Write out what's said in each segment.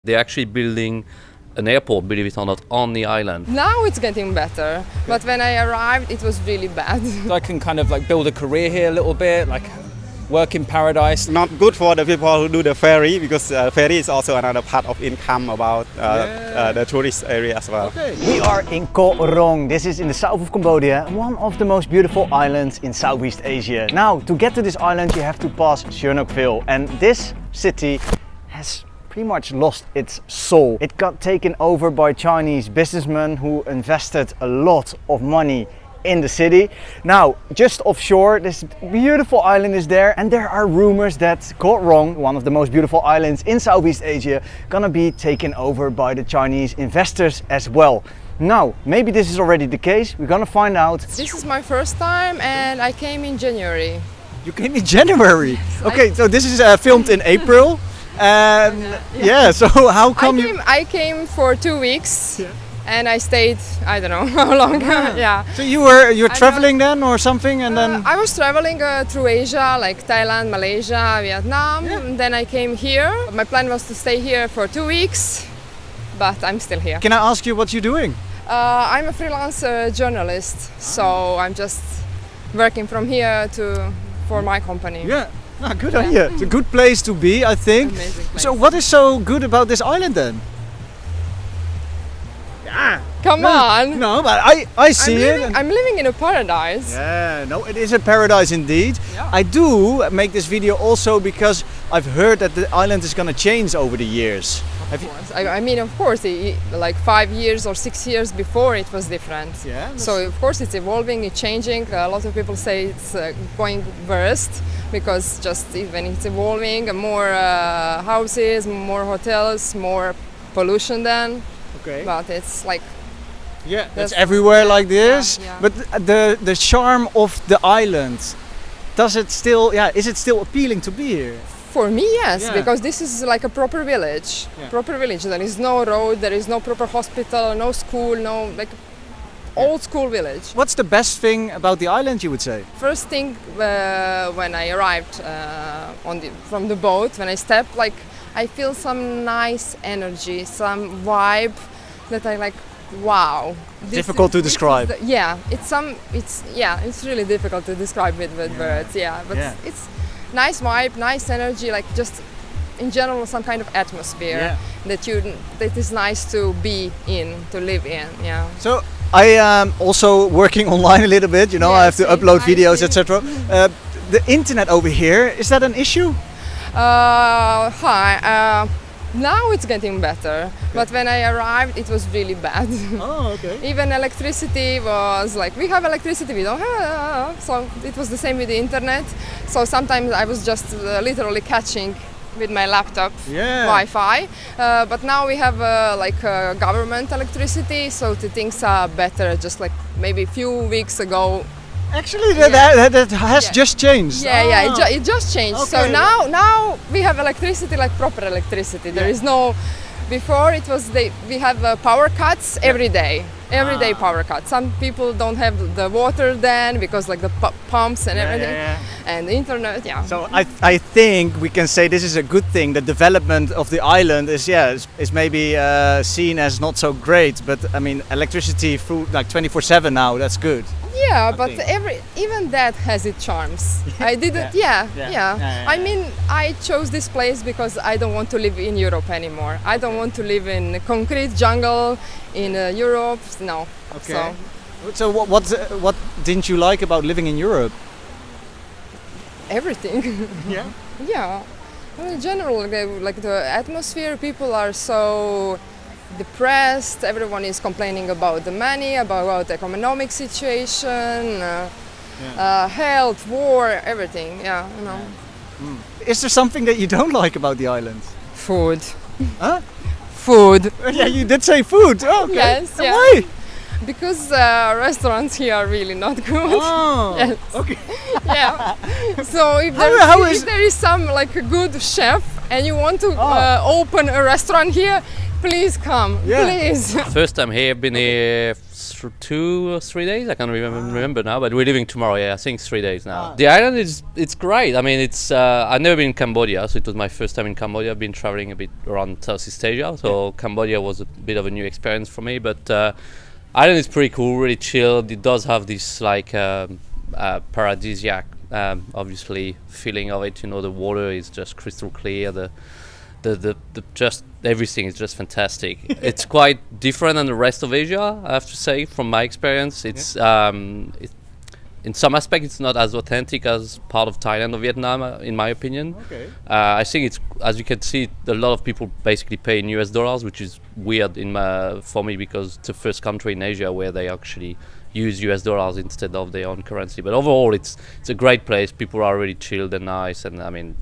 They're actually building an airport, believe it or not, on the island. Now it's getting better, but when I arrived it was really bad. I can kind of like build a career here a little bit, like work in paradise. Not good for the people who do the ferry, because ferry is also another part of income about the tourist area as well. Okay. We are in Koh Rong. This is in the south of Cambodia, one of the most beautiful islands in Southeast Asia. Now, to get to this island you have to pass Sihanoukville, and this city has pretty much lost its soul. It got taken over by Chinese businessmen who invested a lot of money in the city. Now, just offshore, this beautiful island is there, and there are rumors that Koh Rong, one of the most beautiful islands in Southeast Asia, gonna be taken over by the Chinese investors as well. Now, maybe this is already the case. We're gonna find out. This is my first time and I came in January. You came in January. Okay, so this is filmed in April. Yeah, so how come I came for 2 weeks and I stayed, I don't know how long. Yeah. So you're traveling then or something, and then I was traveling through Asia, like Thailand, Malaysia, Vietnam. And then I came here. My plan was to stay here for 2 weeks, but I'm still here. Can I ask you what you're doing? I'm a freelance journalist, so I'm just working from here for my company. Yeah. Ah, good idea. It's a good place to be, I think. Amazing place. So what is so good about this island then? Come on! No, but I see it. I'm living in a paradise. Yeah, no, it is a paradise indeed. Yeah. I do make this video also because I've heard that the island is gonna change over the years. I mean, of course, like 5 years or 6 years before it was different. Yeah. So of course it's evolving, it's changing. A lot of people say it's going worst because just even it's evolving, more houses, more hotels, more pollution then. Okay. But it's like It's everywhere like this. Yeah. But the charm of the island, is it still appealing to be here? for me, yes, Yeah. because this is like a proper village. Yeah. Proper village. There is no road, there is no proper hospital, no school, no like old school village. What's the best thing about the island, you would say? First thing when I arrived from the boat, when I stepped, like I feel some nice energy, some vibe that I like. Wow. Difficult to describe. It's really difficult to describe with words. Yeah, but Yeah. it's nice vibe, nice energy, like just in general some kind of atmosphere that is nice to be in, to live in. Yeah. So I am also working online a little bit, you know, I have to Yes, upload I videos, see. etc. The internet over here, is that an issue? Now it's getting better, but when I arrived it was really bad. Oh, okay. Even electricity was like, we have electricity, we don't have, so it was the same with the internet. So sometimes I was just literally catching with my laptop Wi-Fi, but now we have government electricity, so the things are better. Just like maybe a few weeks ago. Actually, that has just changed. It just changed. So Okay. now we have electricity, like proper electricity. There is no. Before it was we have power cuts every day. Every day power cuts. Some people don't have the water then because like the pumps and everything, and the internet. Yeah. So I think we can say this is a good thing. The development of the island is maybe seen as not so great, but I mean electricity through like 24/7 now. That's good. Yeah, but even that has its charms. I didn't. I mean, I chose this place because I don't want to live in Europe anymore. I don't want to live in a concrete jungle in Europe. No. Okay. So what didn't you like about living in Europe? Everything. Yeah. Yeah. Well, in general, like the atmosphere, people are so depressed. Everyone is complaining about the money, about the economic situation, health, war, everything. Yeah, you know. Is there something that you don't like about the island? Food. Huh? Food. Yeah, you did say food. Oh, okay. Yes. Yeah. Why? Because restaurants here are really not good. Oh. Yes. Okay. Yeah. So if there is some like a good chef and you want to open a restaurant here, please come. Yeah. Please. First time here, I've been here 2 or 3 days. I can't remember now, but we're leaving tomorrow. Yeah, I think 3 days now. The island it's great. I mean, it's I've never been in Cambodia, so it was my first time in Cambodia. I've been traveling a bit around Southeast Asia, so Cambodia was a bit of a new experience for me. But island is pretty cool, really chilled. It does have this like paradisiac, obviously, feeling of it. You know, the water is just crystal clear. The just everything is just fantastic. It's quite different than the rest of Asia, I have to say, from my experience. It's in some aspects it's not as authentic as part of Thailand or Vietnam, in my opinion. I think it's, as you can see, a lot of people basically pay in US dollars, which is weird for me, because it's the first country in Asia where they actually use US dollars instead of their own currency. But overall, it's a great place. People are really chilled and nice, and I mean,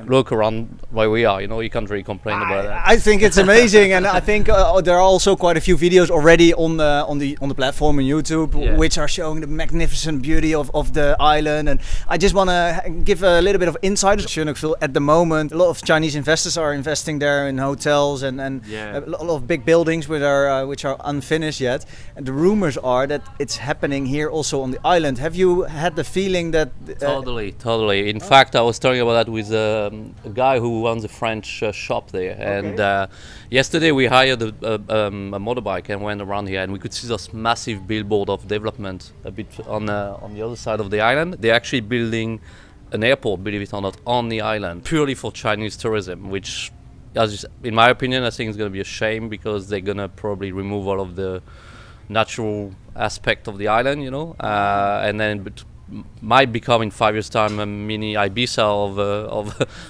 look around where we are. You know, you can't really complain about that. I think it's amazing, and I think there are also quite a few videos already on the platform on YouTube, which are showing the magnificent beauty of the island. And I just want to give a little bit of insight. Sihanoukville at the moment, a lot of Chinese investors are investing there in hotels and a lot of big buildings which are unfinished yet. And the rumors are that it's happening here also on the island. Have you had the feeling that Totally. In fact, I was talking about that with a guy who runs a French shop there, and yesterday we hired a motorbike and went around here, and we could see this massive billboard of development a bit on the other side of the island. They're actually building an airport, believe it or not, on the island purely for Chinese tourism, which, in my opinion, I think is going to be a shame, because they're going to probably remove all of the natural aspect of the island, you know, and then it might become in 5 years' time a mini Ibiza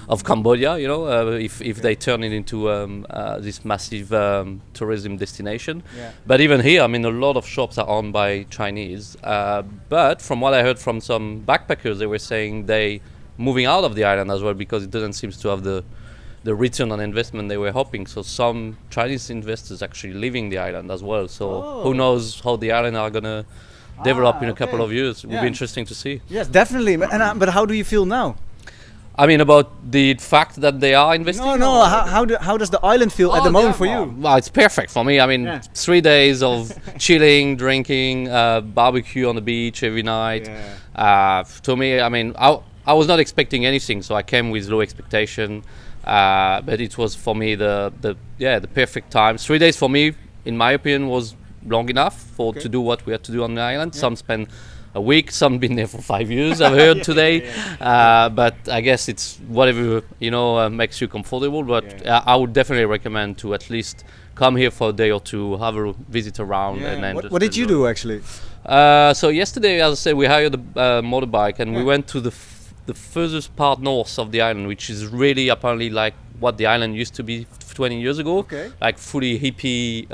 of Cambodia, you know, if they turn it into this massive tourism destination. But even here, I mean, a lot of shops are owned by Chinese. But from what I heard from some backpackers, they were saying they moving out of the island as well, because it doesn't seem to have the return on investment they were hoping. So some Chinese investors actually leaving the island as well. So who knows how the island are gonna develop in a couple of years. It will be interesting to see. Yes, definitely. But how do you feel now? I mean, about the fact that they are investing? No. How does the island feel at the moment for you? Well, it's perfect for me. I mean, 3 days of chilling, drinking, barbecue on the beach every night. To me, I mean, I was not expecting anything, so I came with low expectation. But it was for me the perfect time. 3 days for me, in my opinion, was long enough to do what we had to do on the island. Some spent a week, some been there for 5 years, I've heard today. But I guess it's whatever, you know, makes you comfortable. But I would definitely recommend to at least come here for a day or two, have a visit around. And then what did you do actually? So yesterday, as I said, we hired a motorbike, and we went to the furthest part north of the island, which is really apparently like what the island used to be 20 years ago, like fully hippie,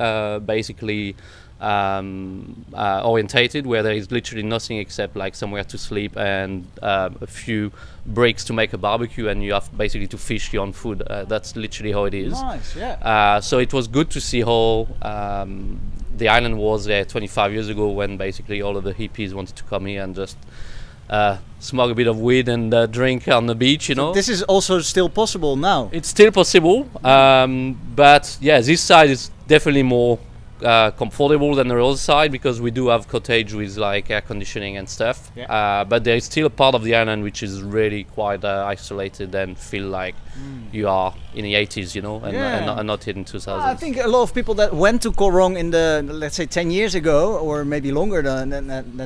basically orientated, where there is literally nothing except like somewhere to sleep and a few breaks to make a barbecue, and you have basically to fish your own food. That's literally how it is. Nice, so it was good to see how the island was there 25 years ago, when basically all of the hippies wanted to come here and just smoke a bit of weed and drink on the beach, you know. This is also still possible now. It's still possible, but yeah, this side is definitely more comfortable than the other side, because we do have cottage with like air conditioning and stuff. But there is still a part of the island which is really quite isolated and feel like you are in the 80s, you know, and not in 2000s. I think a lot of people that went to Koh Rong in the, let's say, 10 years ago, or maybe longer than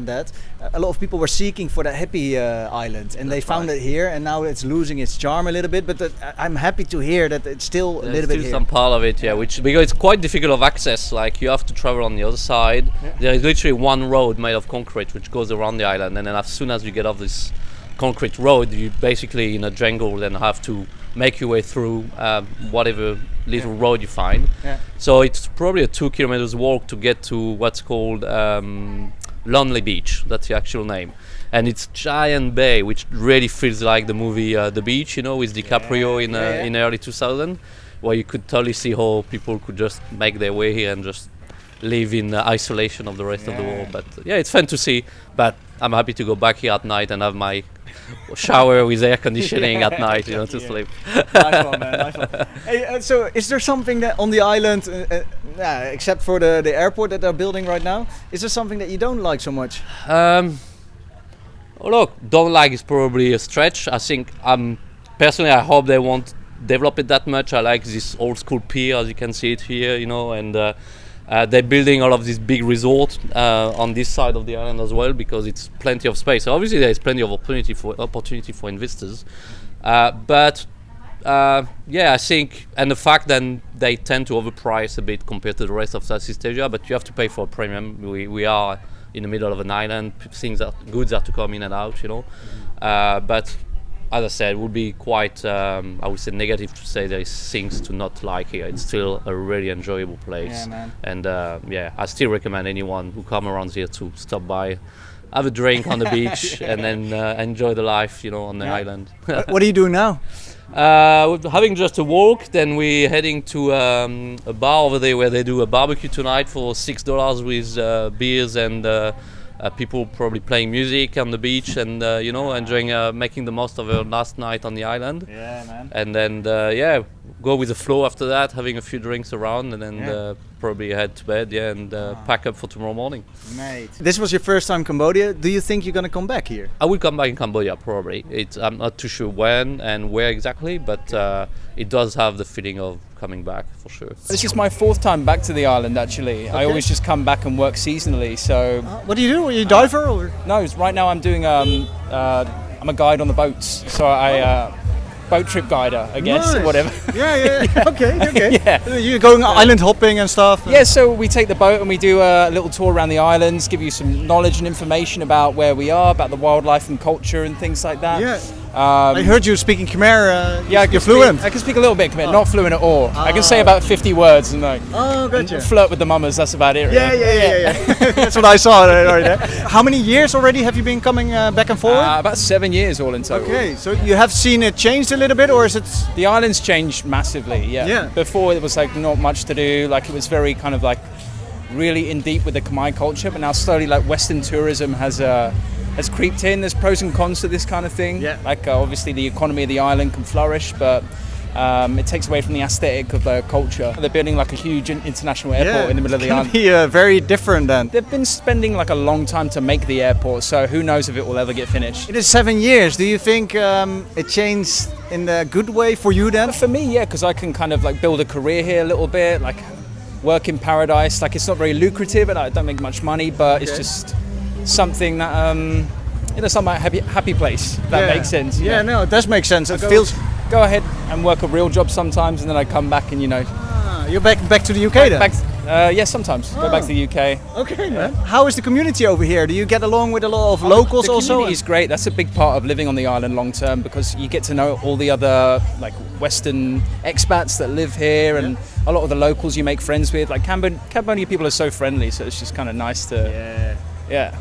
that, a lot of people were seeking for that happy island, and they found it here, and now it's losing its charm a little bit. But I'm happy to hear that it's still a little bit here. Some part of it, which, because it's quite difficult of access. Like you have to travel on the other side. There is literally one road made of concrete which goes around the island, and then as soon as you get off this concrete road, you basically in a jungle then have to make your way through whatever little road you find. So it's probably a 2 kilometers walk to get to what's called Lonely Beach. That's the actual name, and it's giant bay, which really feels like the movie The Beach, you know, with DiCaprio in early 2000, where you could totally see how people could just make their way here and just live in isolation of the rest of the world. But yeah, it's fun to see, but I'm happy to go back here at night and have my shower with air conditioning at night, you know, to sleep. Nice one, man. Nice one. Hey, so is there something that on the island, except for the airport that they're building right now. Is there something that you don't like so much? Look, don't like is probably a stretch. I think personally I hope they won't develop it that much. I like this old school pier, as you can see it here, you know, and they're building all of these big resorts on this side of the island as well, because it's plenty of space. So obviously there is plenty of opportunity for investors, but I think, and the fact that they tend to overprice a bit compared to the rest of Southeast Asia, but you have to pay for a premium. We are in the middle of an island, goods have to come in and out, you know. But as I said, it would be quite, I would say, negative to say there is things to not like here. It's still a really enjoyable place. Yeah, man. And I still recommend anyone who come around here to stop by, have a drink on the beach, and then enjoy the life, you know, on the island. What are you doing now? We're having just a walk, then we're heading to a bar over there where they do a barbecue tonight for $6 with beers and people probably playing music on the beach and you know, enjoying making the most of our last night on the island. Yeah, man. And then go with the flow after that, having a few drinks around, and then probably head to bed, and pack up for tomorrow morning. Mate, this was your first time Cambodia. Do you think you're gonna come back here? I will come back in Cambodia probably. I'm not too sure when and where exactly, but it does have the feeling of coming back for sure. This is my 4th time back to the island actually. I always just come back and work seasonally. So what do you do? Are you a diver or? no, right now I'm doing I'm a guide on the boats. So I boat trip guider, I guess, or whatever. Yeah. Okay. Yeah. You're going island hopping and stuff. Yeah, so we take the boat and we do a little tour around the islands, give you some knowledge and information about where we are, about the wildlife and culture and things like that. Yeah. I heard you speaking Khmer. You're fluent. I can speak a little bit Khmer, not fluent at all. I can say about 50 words and like gotcha. flirt with the mamas. That's about it. Really. Yeah. That's what I saw right there. How many years already have you been coming back and forward? About 7 years all in total. Okay, so you have seen it changed a little bit, or is it? The island's changed massively. Yeah. Before it was like not much to do. Like it was very kind of like really in deep with the Khmer culture, but now slowly like Western tourism has creeped in. There's pros and cons to this kind of thing. Yeah. Like obviously the economy of the island can flourish, but it takes away from the aesthetic of the culture. They're building like a huge international airport in the middle of the island. It's going to be very different then. They've been spending like a long time to make the airport, so who knows if it will ever get finished. It is 7 years. Do you think it changed in a good way for you then? For me, yeah, because I can kind of like build a career here a little bit, like work in paradise. Like it's not very lucrative and I don't make much money, but it's just something that it's not my happy place. That makes sense. Yeah, no, it does make sense. It feels. Go ahead and work a real job sometimes, and then I come back and you know. You're back to the UK then. Yes, sometimes go back to the UK. Okay, man. How is the community over here? Do you get along with a lot of locals also? The community is great. That's a big part of living on the island long term, because you get to know all the other like Western expats that live here, and a lot of the locals you make friends with. Like Cambodia people are so friendly, so it's just kind of nice to get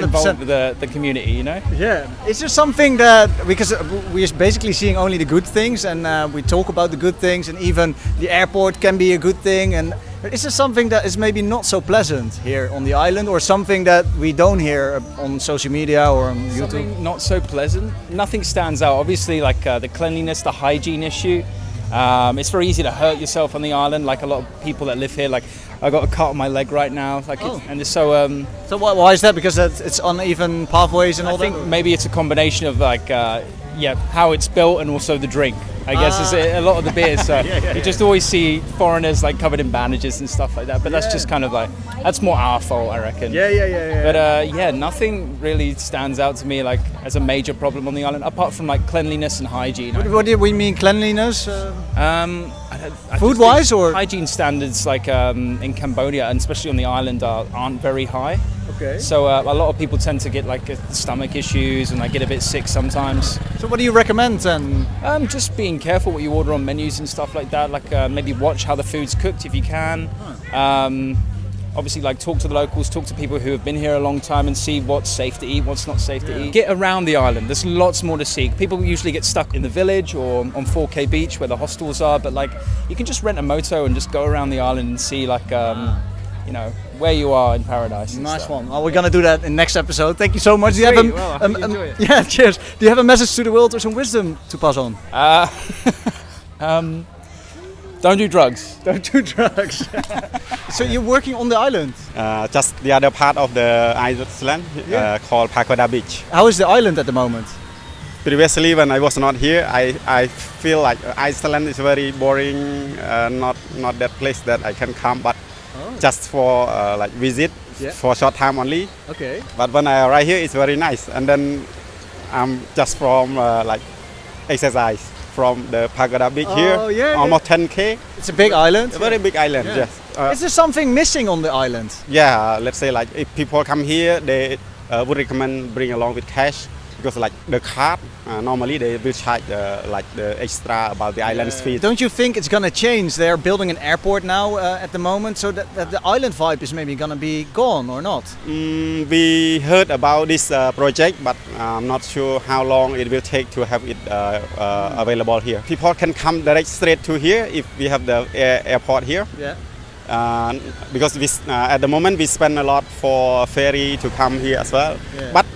involved with the community, you know? Yeah. Is there something that, because we're basically seeing only the good things, and we talk about the good things, and even the airport can be a good thing, and is there something that is maybe not so pleasant here on the island, or something that we don't hear on social media or on YouTube? Something not so pleasant? Nothing stands out. Obviously, like the cleanliness, the hygiene issue. It's very easy to hurt yourself on the island. Like a lot of people that live here, like I got a cut on my leg right now. Like and it's so. So why is that? Because it's uneven pathways and all that. I think maybe it's a combination of like how it's built and also the drink. I guess is a lot of the beers. So you just always see foreigners like covered in bandages and stuff like that. But that's just kind of like that's more our fault, I reckon. But nothing really stands out to me like as a major problem on the island, apart from like cleanliness and hygiene. What do we mean cleanliness? Food-wise or hygiene standards like in Cambodia and especially on the island aren't very high. Okay. So a lot of people tend to get like stomach issues and like get a bit sick sometimes. So what do you recommend then? Just being careful what you order on menus and stuff like that. Like maybe watch how the food's cooked if you can. Obviously, like talk to the locals, talk to people who have been here a long time and see what's safe to eat, what's not safe to eat. Get around the island. There's lots more to see. People usually get stuck in the village or on 4K Beach where the hostels are, but like you can just rent a moto and just go around the island and see like you know where you are in paradise. Nice one. Well, we're gonna do that in next episode. Thank you so much. Do you have enjoy it. Yeah, cheers. Do you have a message to the world or some wisdom to pass on? Don't do drugs. Don't do drugs. So you're working on the island? Just the other part of the island called Pagoda Beach. How is the island at the moment? Previously, when I was not here, I feel like Iceland is very boring. Not that place that I can come, but just for like visit for short time only. Okay. But when I arrive here, it's very nice. And then I'm just from like exercise from the Pagoda Beach here, almost 10k. It's a big island. A very big island, yes. Is there something missing on the island? Yeah, let's say like if people come here, they would recommend bring along with cash. Because like the card, normally they will charge like the extra about the island's fee. Don't you think it's gonna change? They're building an airport now at the moment, so that the island vibe is maybe gonna be gone or not? We heard about this project, but I'm not sure how long it will take to have it available here. People can come direct straight to here if we have the airport here. Yeah. Because at the moment we spend a lot for ferry to come here as well. Yeah. But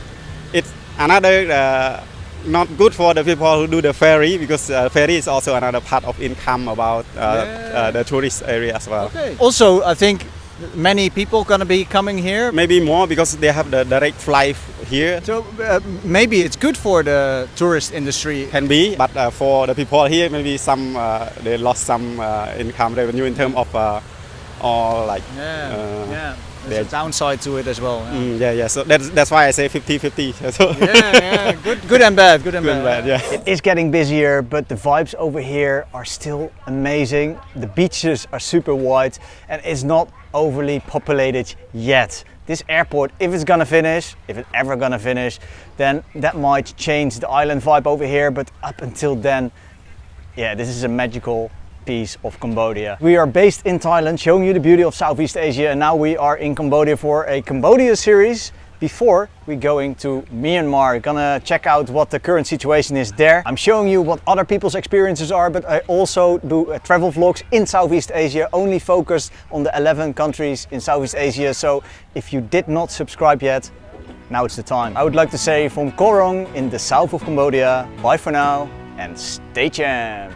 it's another not good for the people who do the ferry, because ferry is also another part of income about the tourist area as well. Okay. Also, I think many people gonna be coming here. Maybe more because they have the direct flight here. So maybe it's good for the tourist industry. Can be, but for the people here, maybe some they lost some income revenue in terms of or like There's a downside to it as well. Yeah. So that's why I say 50-50. So Good and bad. Good and Good and bad. bad, yeah. It is getting busier, but the vibes over here are still amazing. The beaches are super wide, and it's not overly populated yet. This airport, if it's gonna finish, if it's ever gonna finish, then that might change the island vibe over here. But up until then, yeah, this is a magical piece of Cambodia. We are based in Thailand, showing you the beauty of Southeast Asia, and now we are in Cambodia for a Cambodia series. Before we going to Myanmar, gonna check out what the current situation is there. I'm showing you what other people's experiences are, but I also do travel vlogs in Southeast Asia, only focused on the 11 countries in Southeast Asia. So if you did not subscribe yet, now it's the time. I would like to say from Koh Rong in the south of Cambodia, bye for now and stay champ.